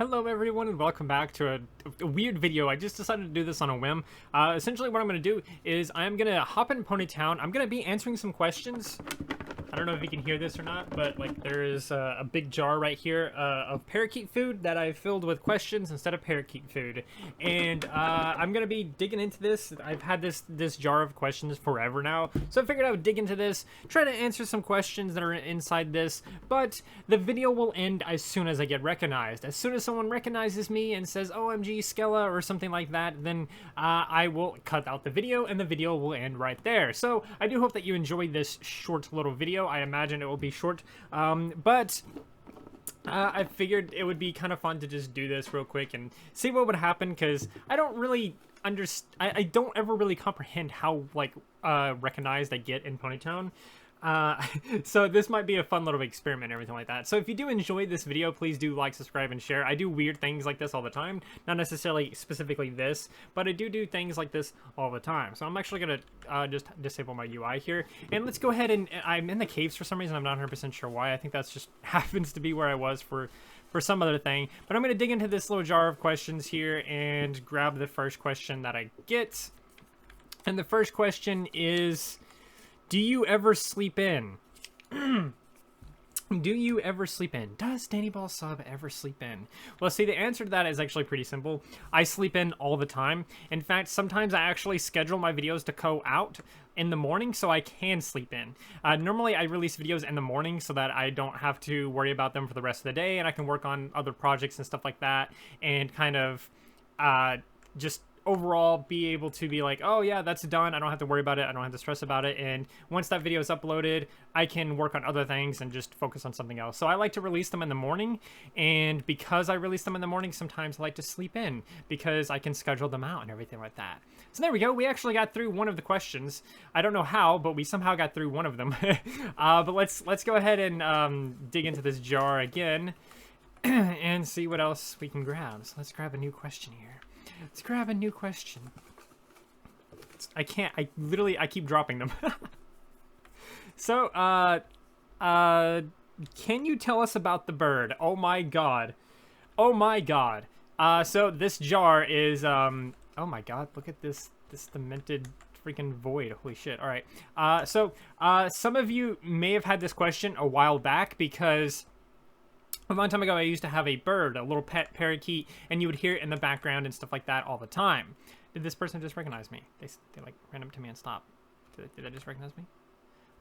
Hello everyone and welcome back to a weird video. I just decided to do this on a whim. Essentially what I'm going to do is I'm going to hop in Ponytown. I'm going to be answering some questions. I don't know if you can hear this or not, but like there is a big jar right here of parakeet food that I filled with questions instead of parakeet food. And I'm going to be digging into this. I've had this jar of questions forever now, so I figured I would dig into this, try to answer some questions that are inside this, but the video will end as soon as I get recognized. As soon as someone recognizes me and says, OMG Skella or something like that, then I will cut out the video and the video will end right there. So I do hope that you enjoyed this short little video. I imagine it will be short, but I figured it would be kind of fun to just do this real quick and see what would happen, because I don't really I don't ever really comprehend how like recognized I get in Ponytown. So this might be a fun little experiment and everything like that. So if you do enjoy this video, please do like, subscribe, and share. I do weird things like this all the time. Not necessarily specifically this, but I do things like this all the time. So I'm actually going to just disable my UI here. And let's go ahead and... I'm in the caves for some reason. I'm not 100% sure why. I think that's just happens to be where I was for some other thing. But I'm going to dig into this little jar of questions here and grab the first question that I get. And the first question is... Do you ever sleep in? Do you ever sleep in? Does Danny Ball Sub ever sleep in? Well, see, the answer to that is actually pretty simple. I sleep in all the time. In fact, sometimes I actually schedule my videos to go out in the morning so I can sleep in. Normally, I release videos in the morning so that I don't have to worry about them for the rest of the day, and I can work on other projects and stuff like that, and kind of just overall be able to be like, oh yeah, that's done, I don't have to worry about it, I don't have to stress about it, and once that video is uploaded, I can work on other things and just focus on something else. So I like to release them in the morning, and because I release them in the morning, sometimes I like to sleep in because I can schedule them out and everything like that. So there we go, we actually got through one of the questions. I don't know how, but we somehow got through one of them. But let's go ahead and dig into this jar again and see what else we can grab. So let's grab a new question here. Let's grab a new question. I can't, I keep dropping them. So, can you tell us about the bird? Oh my god. Oh my god. So this jar is, oh my god, look at this demented freaking void. Holy shit. Alright. Some of you may have had this question a while back, because a long time ago, I used to have a bird, a little pet parakeet, and you would hear it in the background and stuff like that all the time. Did this person just recognize me? They like ran up to me and stopped. Did they just recognize me?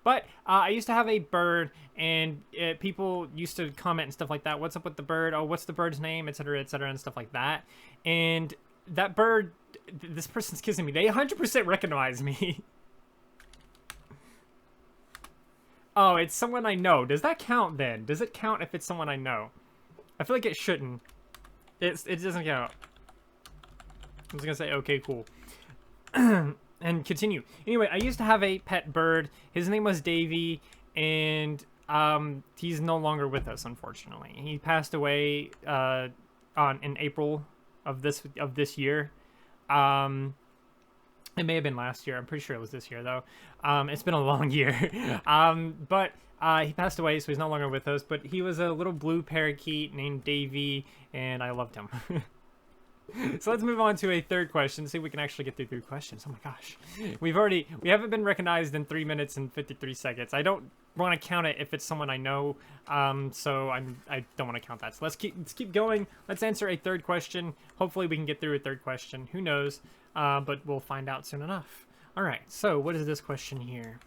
But I used to have a bird, and people used to comment and stuff like that. What's up with the bird? Oh, what's the bird's name? Etc. Etc. and stuff like that. And that bird, this person's kissing me. They 100% recognize me. Oh, it's someone I know. Does that count then? Does it count if it's someone I know? I feel like it shouldn't. It doesn't count. I'm just gonna say, okay, cool. And continue. Anyway, I used to have a pet bird. His name was Davy, and he's no longer with us, unfortunately. He passed away in April of this year. It may have been last year. I'm pretty sure it was this year, though. It's been a long year. But he passed away, so he's no longer with us. But he was a little blue parakeet named Davy, and I loved him. So let's move on to a third question. See if we can actually get through 3 questions. Oh my gosh. We haven't been recognized in 3 minutes and 53 seconds. I don't want to count it if it's someone I know. So I don't want to count that. So let's keep going. Let's answer a third question. Hopefully we can get through a third question. Who knows? But we'll find out soon enough. All right. So what is this question here?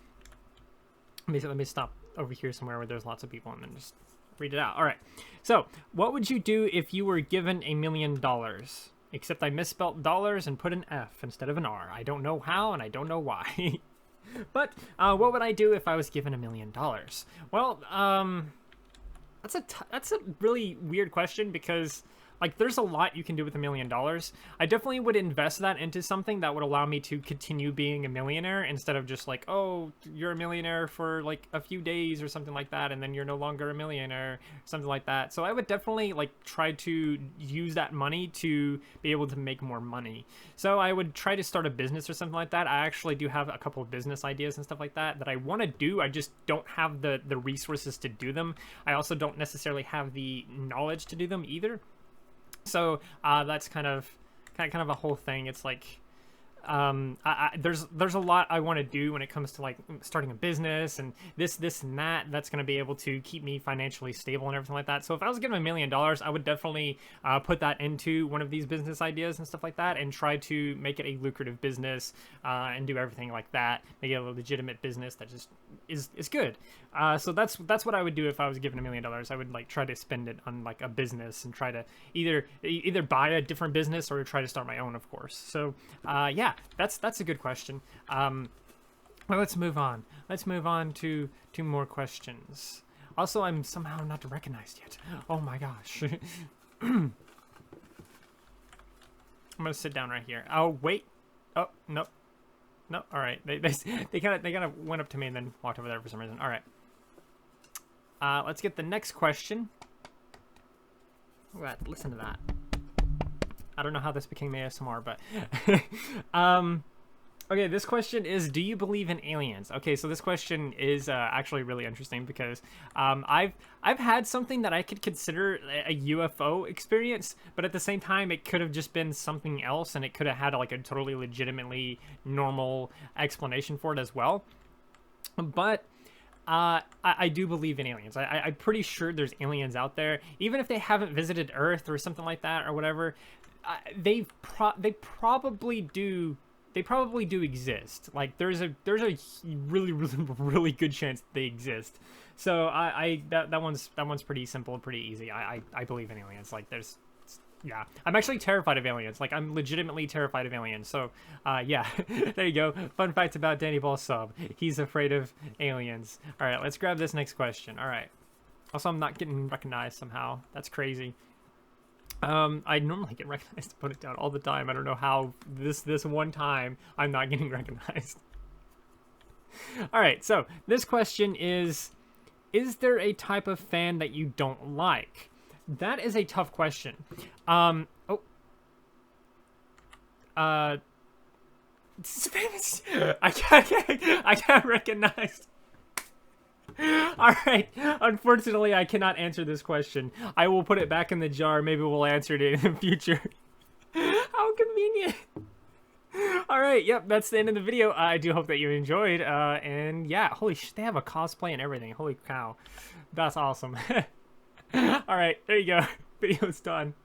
Let me stop over here somewhere where there's lots of people and then just read it out. All right. So what would you do if you were given $1 million? Except I misspelt dollars and put an F instead of an R. I don't know how and I don't know why. But what would I do if I was given $1 million? Well, that's a really weird question, because like there's a lot you can do with $1 million. I definitely would invest that into something that would allow me to continue being a millionaire, instead of just like, oh, you're a millionaire for like a few days or something like that, and then you're no longer a millionaire, something like that. So I would definitely like try to use that money to be able to make more money. So I would try to start a business or something like that. I actually do have a couple of business ideas and stuff like that I want to do. I just don't have the resources to do them. I also don't necessarily have the knowledge to do them either. So that's kind of a whole thing. It's like there's a lot I want to do when it comes to like starting a business and this and that's going to be able to keep me financially stable and everything like that. So if I was given $1 million, I would definitely put that into one of these business ideas and stuff like that, and try to make it a lucrative business and do everything like that, make it a legitimate business that just is good. So that's what I would do if I was given $1 million. I would like try to spend it on like a business and try to either buy a different business or try to start my own, of course. So yeah, that's a good question. Well, let's move on. Let's move on to more questions. Also, I'm somehow not recognized yet. Oh my gosh. I'm gonna sit down right here. Oh wait. Oh no. No. All right. They kind of went up to me and then walked over there for some reason. All right. Let's get the next question. What? Listen to that. I don't know how this became ASMR, but okay, this question is, do you believe in aliens? Okay, so this question is actually really interesting because I've had something that I could consider a UFO experience, but at the same time it could have just been something else, and it could have had like a totally legitimately normal explanation for it as well. But I do believe in aliens. I'm pretty sure there's aliens out there, even if they haven't visited Earth or something like that or whatever. They probably do exist. Like there's a really good chance that they exist. So that one's pretty simple, pretty easy. I believe in aliens. Like yeah, I'm actually terrified of aliens. Like I'm legitimately terrified of aliens. So yeah, there you go. Fun facts about Danny Ball Sub. He's afraid of aliens. All right, let's grab this next question. All right. Also, I'm not getting recognized somehow. That's crazy. I normally get recognized to Ponytown all the time. I don't know how this one time I'm not getting recognized. All right, so this question is there a type of fan that you don't like? That is a tough question. I can't recognize. All right. Unfortunately, I cannot answer this question. I will put it back in the jar. Maybe we'll answer it in the future. How convenient. All right. Yep. That's the end of the video. I do hope that you enjoyed. And yeah, holy shit, they have a cosplay and everything. Holy cow. That's awesome. All right. There you go. Video's done.